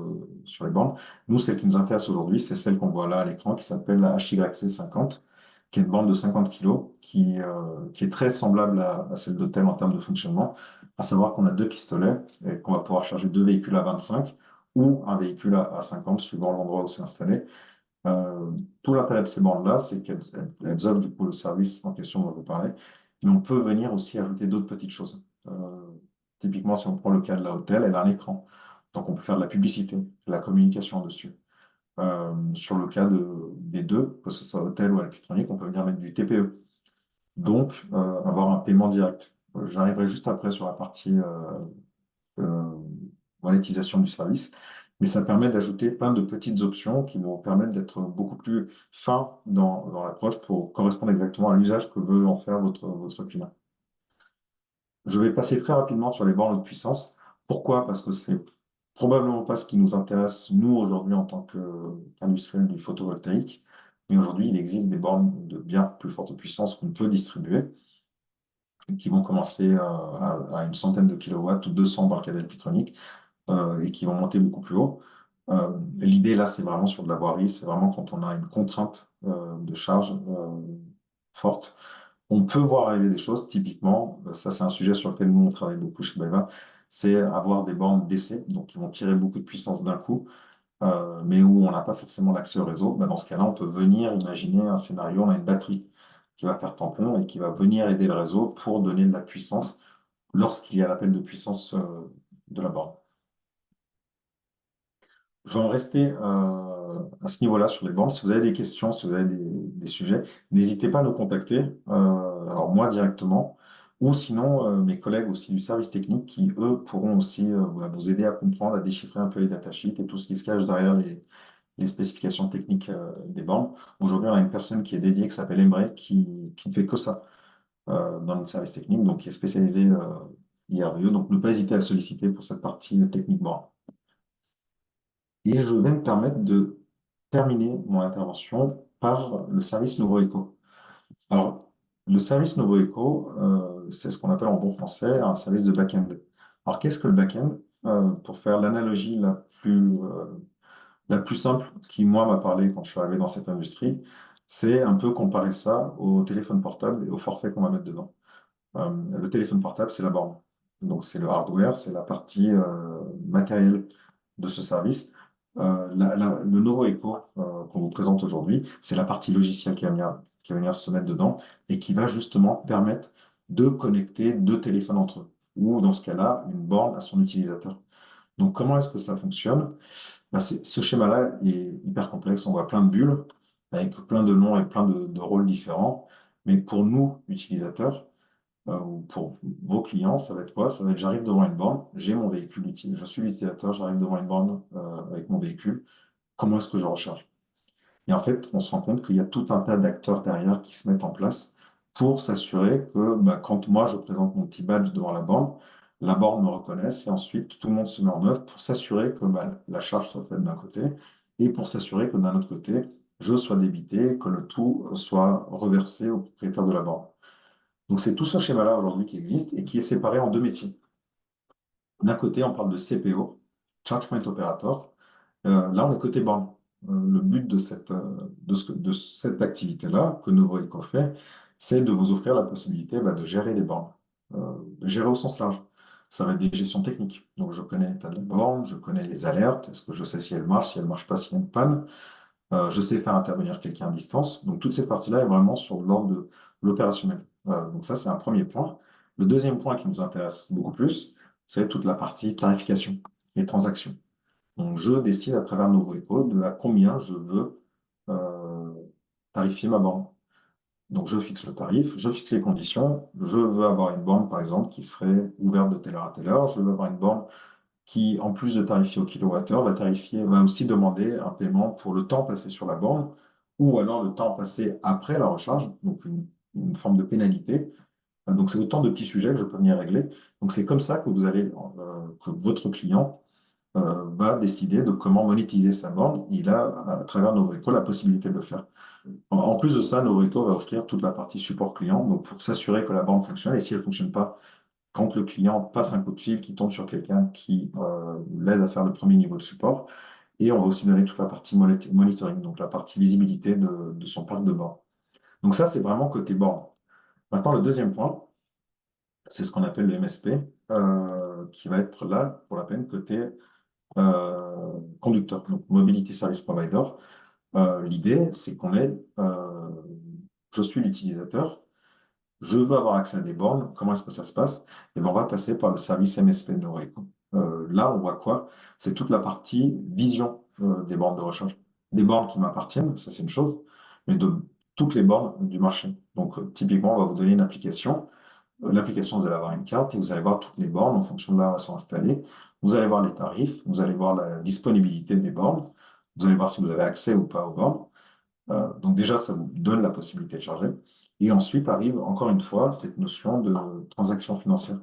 les bornes. Nous, celle qui nous intéresse aujourd'hui, c'est celle qu'on voit là à l'écran, qui s'appelle la HYC50, qui est une borne de 50 kg, qui est très semblable à celle d'Autel en termes de fonctionnement, à savoir qu'on a deux pistolets et qu'on va pouvoir charger deux véhicules à 25 ou un véhicule à 50, suivant l'endroit où c'est installé. Tout l'intérêt de ces bornes-là, c'est qu'elles offrent du coup le service en question dont je vous parlais, mais on peut venir aussi ajouter d'autres petites choses. Typiquement, si on prend le cas de la hôtel, elle a un écran. Donc, on peut faire de la publicité, de la communication dessus. Sur le cas des deux, que ce soit hôtel ou électronique, on peut venir mettre du TPE. Donc, avoir un paiement direct. J'arriverai juste après sur la partie euh, monétisation du service. Mais ça permet d'ajouter plein de petites options qui vont permettre d'être beaucoup plus fin dans l'approche pour correspondre exactement à l'usage que veut en faire votre client. Je vais passer très rapidement sur les bornes de puissance. Pourquoi? Parce que c'est probablement pas ce qui nous intéresse, nous, aujourd'hui, en tant qu'industriels du photovoltaïque. Mais aujourd'hui, il existe des bornes de bien plus forte puissance qu'on peut distribuer, qui vont commencer à une centaine de kilowatts ou 200 dans le cas d'Alpitronic, et qui vont monter beaucoup plus haut. L'idée, là, c'est vraiment sur de la voirie, c'est vraiment quand on a une contrainte de charge forte. On peut voir arriver des choses, typiquement, ça c'est un sujet sur lequel nous on travaille beaucoup chez BayWa, c'est avoir des bornes d'essai, donc qui vont tirer beaucoup de puissance d'un coup, mais où on n'a pas forcément l'accès au réseau. Dans ce cas-là, on peut venir imaginer un scénario, on a une batterie qui va faire tampon et qui va venir aider le réseau pour donner de la puissance lorsqu'il y a l'appel de puissance de la borne. Je vais en rester à ce niveau-là sur les bornes. Si vous avez des questions, si vous avez des sujets, n'hésitez pas à nous contacter, alors moi directement, ou sinon mes collègues aussi du service technique qui, eux, pourront aussi vous aider à comprendre, à déchiffrer un peu les datasheets et tout ce qui se cache derrière les spécifications techniques des bornes. Aujourd'hui, on a une personne qui est dédiée, qui s'appelle Emre, qui ne fait que ça. dans notre service technique, donc qui est spécialisé IRVE, donc ne pas hésiter à le solliciter pour cette partie techniquement. Et je vais me permettre de terminer mon intervention par le service Novo Eco. Alors, le service Novo Eco, c'est ce qu'on appelle en bon français un service de back-end. Alors, qu'est-ce que le back-end? Pour faire l'analogie la plus simple qui, moi, m'a parlé quand je suis arrivé dans cette industrie, c'est un peu comparer ça au téléphone portable et au forfait qu'on va mettre dedans. Le téléphone portable, c'est la borne. Donc, c'est le hardware, c'est la partie matérielle de ce service. Le Novo Eco qu'on vous présente aujourd'hui, c'est la partie logicielle qui va venir se mettre dedans et qui va justement permettre de connecter deux téléphones entre eux, ou dans ce cas-là, une borne à son utilisateur. Donc, comment est-ce que ça fonctionne? Ben, ce schéma-là est hyper complexe. On voit plein de bulles avec plein de noms et plein de rôles différents. Mais pour nous, utilisateurs, ou pour vos clients, ça va être quoi? Ça va être j'arrive devant une borne, j'ai mon véhicule utile, je suis l'utilisateur, j'arrive devant une borne avec mon véhicule. Comment est-ce que je recharge? Et en fait, on se rend compte qu'il y a tout un tas d'acteurs derrière qui se mettent en place pour s'assurer que bah, quand moi je présente mon petit badge devant la borne me reconnaisse et ensuite tout le monde se met en œuvre pour s'assurer que bah, la charge soit faite d'un côté et pour s'assurer que d'un autre côté, je sois débité, que le tout soit reversé au propriétaire de la borne. Donc c'est tout ce schéma-là aujourd'hui qui existe et qui est séparé en deux métiers. D'un côté, on parle de CPO, Charge Point Operator. Là, on est côté borne. Le but de cette activité-là que Novoelco fait, c'est de vous offrir la possibilité bah, de gérer les bornes, de gérer au sens large. Ça va être des gestions techniques. Donc, je connais l'état de la borne, je connais les alertes, est-ce que je sais si elle marche pas, s'il y a une panne. Je sais faire intervenir quelqu'un à distance. Donc, toute cette partie-là est vraiment sur l'ordre de l'opérationnel. Donc, ça, c'est un premier point. Le deuxième point qui nous intéresse beaucoup plus, c'est toute la partie tarification et transactions. Donc, je décide à travers Novoeco de à combien je veux euh, tarifier ma borne. Donc, je fixe le tarif, je fixe les conditions. Je veux avoir une borne, par exemple, qui serait ouverte de telle heure à telle heure. Je veux avoir une borne qui, en plus de tarifier au kilowattheure, va aussi demander un paiement pour le temps passé sur la borne ou alors le temps passé après la recharge, donc une forme de pénalité. Donc, c'est autant de petits sujets que je peux venir régler. Donc, c'est comme ça que que votre client va décider de comment monétiser sa borne. Il a, à travers Novoeco, la possibilité de le faire. En plus de ça, Novoeco va offrir toute la partie support client, donc pour s'assurer que la borne fonctionne. Et si elle ne fonctionne pas, quand le client passe un coup de fil, qui tombe sur quelqu'un qui l'aide à faire le premier niveau de support. Et on va aussi donner toute la partie monitoring, donc la partie visibilité de son parc de borne. Donc ça, c'est vraiment côté borne. Maintenant, le deuxième point, c'est ce qu'on appelle le MSP, qui va être là pour la peine côté conducteur, donc Mobility Service Provider. L'idée, c'est je suis l'utilisateur, je veux avoir accès à des bornes, comment est-ce que ça se passe? Et bien, on va passer par le service MSP de Noreco. Là, on voit quoi? C'est toute la partie vision des bornes de recharge. Des bornes qui m'appartiennent, ça c'est une chose, mais de toutes les bornes du marché. Donc, typiquement, on va vous donner une application. L'application, vous allez avoir une carte et vous allez voir toutes les bornes en fonction de là où elles sont installées. Vous allez voir les tarifs, vous allez voir la disponibilité des bornes, vous allez voir si vous avez accès ou pas aux bornes. Donc déjà, ça vous donne la possibilité de charger. Et ensuite arrive encore une fois cette notion de transaction financière.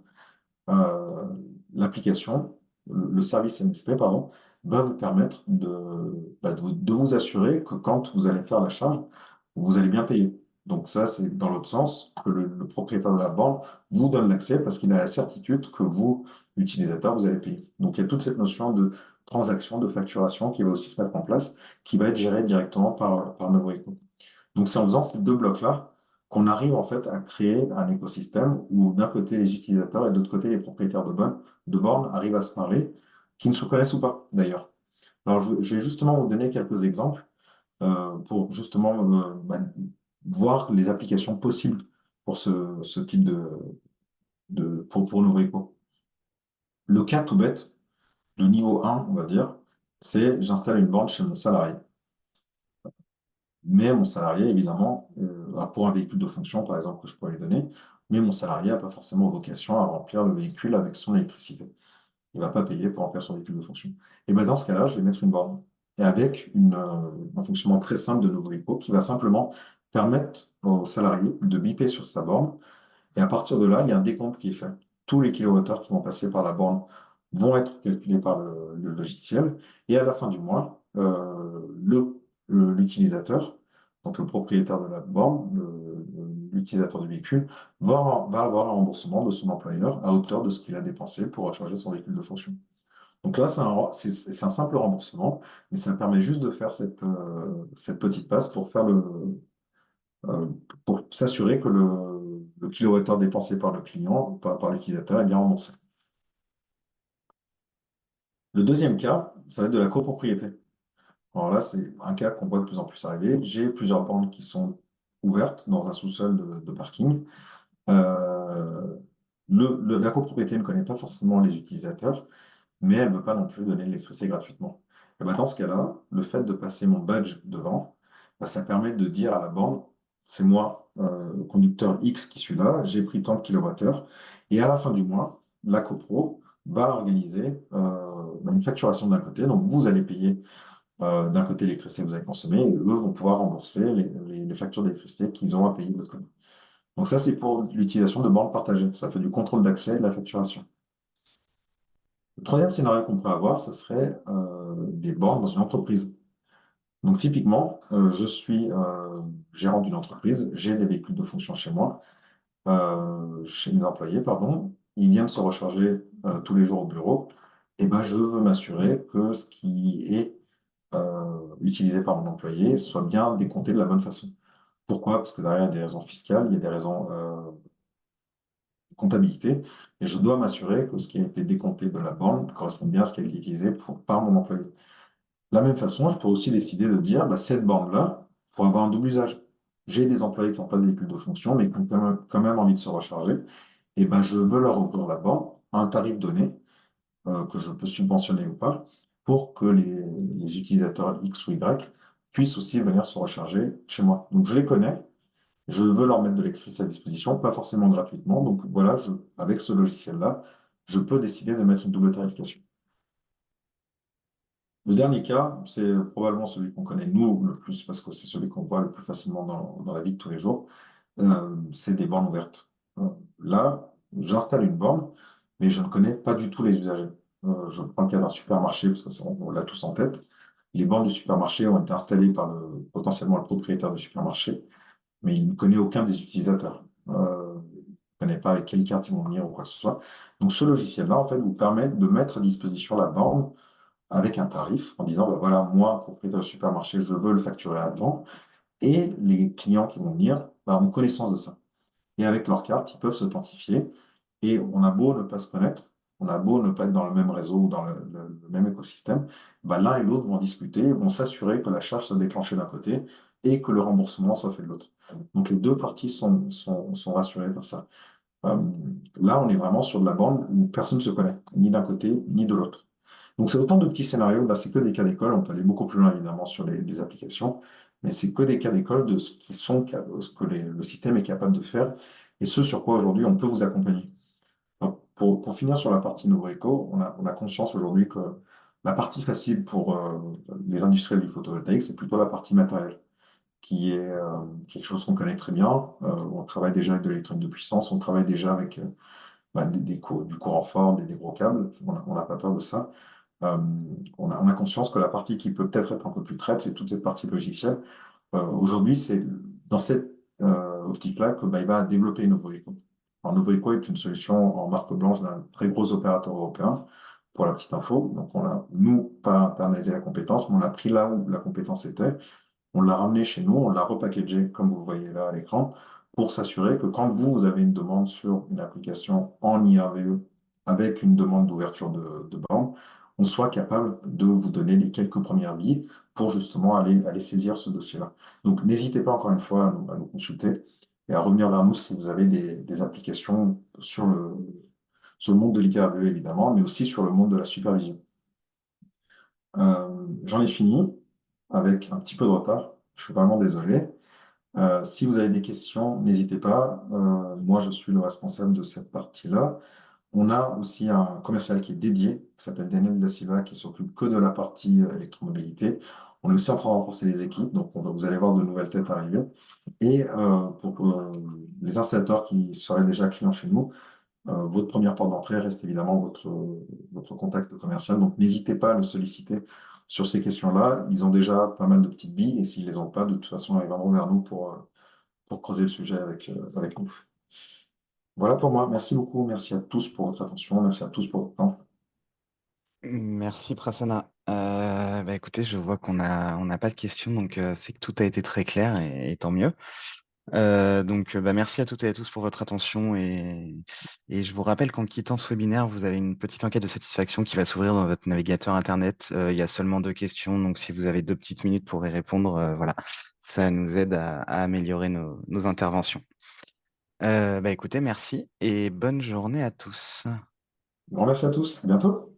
Euh, L'application, le service MSP, pardon, va vous permettre de vous assurer que quand vous allez faire la charge, vous allez bien payer. Donc ça, c'est dans l'autre sens, que le propriétaire de la borne vous donne l'accès parce qu'il a la certitude que vous, l'utilisateur, vous allez payer. Donc il y a toute cette notion de transaction, de facturation qui va aussi se mettre en place, qui va être gérée directement par Novoeco. Donc c'est en faisant ces deux blocs-là qu'on arrive en fait à créer un écosystème où d'un côté les utilisateurs et de l'autre côté les propriétaires de bornes arrivent à se parler, qui ne se connaissent ou pas d'ailleurs. Alors je vais justement vous donner quelques exemples pour justement voir les applications possibles pour ce type pour Noveco. Le cas tout bête, le niveau 1, on va dire, c'est j'installe une borne chez mon salarié. Mais mon salarié, évidemment, pour un véhicule de fonction, par exemple, que je pourrais lui donner, mais mon salarié n'a pas forcément vocation à remplir le véhicule avec son électricité. Il ne va pas payer pour remplir son véhicule de fonction. Et ben dans ce cas-là, je vais mettre une borne. Et avec un fonctionnement très simple de Novoeco qui va simplement permettre au salarié de biper sur sa borne Et à partir de là, il y a un décompte qui est fait. Tous les kilowattheures qui vont passer par la borne vont être calculés par le logiciel. Et à la fin du mois, l'utilisateur, donc le propriétaire de la borne, l'utilisateur du véhicule, va avoir un remboursement de son employeur à hauteur de ce qu'il a dépensé pour recharger son véhicule de fonction. Donc là, c'est un simple remboursement, mais ça permet juste de faire cette petite passe euh, pour s'assurer que le kilowattheure dépensé par le client, par l'utilisateur, est bien remboursé. Le deuxième cas, ça va être de la copropriété. Alors là, c'est un cas qu'on voit de plus en plus arriver. J'ai plusieurs bornes qui sont ouvertes dans un sous-sol de parking. Euh, la copropriété ne connaît pas forcément les utilisateurs, mais elle ne veut pas non plus donner l'électricité gratuitement. Et ben, dans ce cas-là, le fait de passer mon badge devant, ben, ça permet de dire à la borne, c'est moi, conducteur X, qui suis là, j'ai pris tant de kilowattheures, et à la fin du mois, la copro va organiser une facturation d'un côté, donc vous allez payer d'un côté l'électricité que vous avez consommée, et eux vont pouvoir rembourser les factures d'électricité qu'ils ont à payer de l'autre côté. Donc ça, c'est pour l'utilisation de bornes partagées. Ça fait du contrôle d'accès et de la facturation. Le troisième scénario qu'on peut avoir, ce serait des bornes dans une entreprise. Donc typiquement, je suis gérant d'une entreprise, j'ai des véhicules de fonction chez moi, chez mes employés, pardon. Ils viennent se recharger tous les jours au bureau. Et ben, je veux m'assurer que ce qui est utilisé par mon employé soit bien décompté de la bonne façon. Pourquoi? Parce que derrière, il y a des raisons fiscales, il y a des raisons comptabilité, et je dois m'assurer que ce qui a été décompté de la borne correspond bien à ce qui a été utilisé par mon employé. De la même façon, je peux aussi décider de dire, bah, cette borne-là, pour avoir un double usage. J'ai des employés qui n'ont pas de véhicule de fonction, mais qui ont quand même envie de se recharger, et ben, je veux leur ouvrir la borne à un tarif donné, que je peux subventionner ou pas, pour que les utilisateurs X ou Y puissent aussi venir se recharger chez moi. Donc je les connais, je veux leur mettre de l'électricité à disposition, pas forcément gratuitement. Donc voilà, avec ce logiciel-là, je peux décider de mettre une double tarification. Le dernier cas, c'est probablement celui qu'on connaît nous le plus, parce que c'est celui qu'on voit le plus facilement dans la vie de tous les jours. C'est des bornes ouvertes. Là, j'installe une borne, mais je ne connais pas du tout les usagers. Je prends le cas d'un supermarché, parce que on l'a tous en tête. Les bornes du supermarché ont été installées par potentiellement le propriétaire du supermarché, mais il ne connaît aucun des utilisateurs. Il ne connaît pas avec quelle carte ils vont venir ou quoi que ce soit. Donc ce logiciel-là, en fait, vous permet de mettre à disposition la borne avec un tarif en disant, bah, voilà, moi, propriétaire de supermarché, je veux le facturer à temps. Et les clients qui vont venir bah, ont connaissance de ça. Et avec leur carte, ils peuvent s'authentifier. Et on a beau ne pas se connaître, on a beau ne pas être dans le même réseau ou dans le même écosystème, bah, l'un et l'autre vont discuter, vont s'assurer que la charge soit déclenchée d'un côté et que le remboursement soit fait de l'autre. Donc les deux parties sont rassurées par ça. Euh, Là, on est vraiment sur de la bande où personne ne se connaît, ni d'un côté, ni de l'autre. Donc, c'est autant de petits scénarios. Là, c'est que des cas d'école. On peut aller beaucoup plus loin, évidemment, sur les applications. Mais c'est que des cas d'école de ce que le système est capable de faire et ce sur quoi aujourd'hui on peut vous accompagner. Donc, pour finir sur la partie Novo-Eco, on a conscience aujourd'hui que la partie facile pour les industriels du photovoltaïque, c'est plutôt la partie matérielle, qui est quelque chose qu'on connaît très bien. On travaille déjà avec de l'électronique de puissance, on travaille déjà avec bah, du courant fort, des gros câbles. On n'a pas peur de ça. Euh, on a conscience que la partie qui peut peut-être être un peu plus traite, c'est toute cette partie logicielle. Aujourd'hui, c'est dans cette optique-là que BayWa a développé Novoeco. Alors, Novoeco est une solution en marque blanche d'un très gros opérateur européen, pour la petite info. Donc, on a, nous, pas internalisé la compétence, mais on a pris là où la compétence était, on l'a ramené chez nous, on l'a repackagé, comme vous voyez là à l'écran, pour s'assurer que quand vous avez une demande sur une application en IRVE avec une demande d'ouverture de borne, on soit capable de vous donner les quelques premières billes pour justement aller saisir ce dossier-là. Donc, n'hésitez pas encore une fois à nous consulter et à revenir vers nous si vous avez des applications sur le monde de l'IRVE, évidemment, mais aussi sur le monde de la supervision. J'en ai fini avec un petit peu de retard. Je suis vraiment désolé. Si vous avez des questions, n'hésitez pas. Moi, je suis le responsable de cette partie-là. On a aussi un commercial qui est dédié, qui s'appelle Daniel Da Silva, qui s'occupe que de la partie électromobilité. On est aussi en train de renforcer les équipes, donc vous allez voir de nouvelles têtes arriver. Et pour les installateurs qui seraient déjà clients chez nous, votre première porte d'entrée reste évidemment votre contact commercial. Donc, n'hésitez pas à le solliciter sur ces questions-là. Ils ont déjà pas mal de petites billes et s'ils les ont pas, de toute façon, ils viendront vers nous pour creuser le sujet avec nous. Voilà pour moi. Merci beaucoup. Merci à tous pour votre attention. Merci à tous pour votre temps.
Merci Prasanna. Écoutez, je vois on n'a pas de questions, donc c'est que tout a été très clair et tant mieux. Merci à toutes et à tous pour votre attention et je vous rappelle qu'en quittant ce webinaire, vous avez une petite enquête de satisfaction qui va s'ouvrir dans votre navigateur Internet. Il y a seulement 2 questions, donc si vous avez 2 petites minutes pour y répondre, voilà, ça nous aide à améliorer nos interventions. Écoutez, merci et bonne journée à tous.
Grand merci à tous. À bientôt.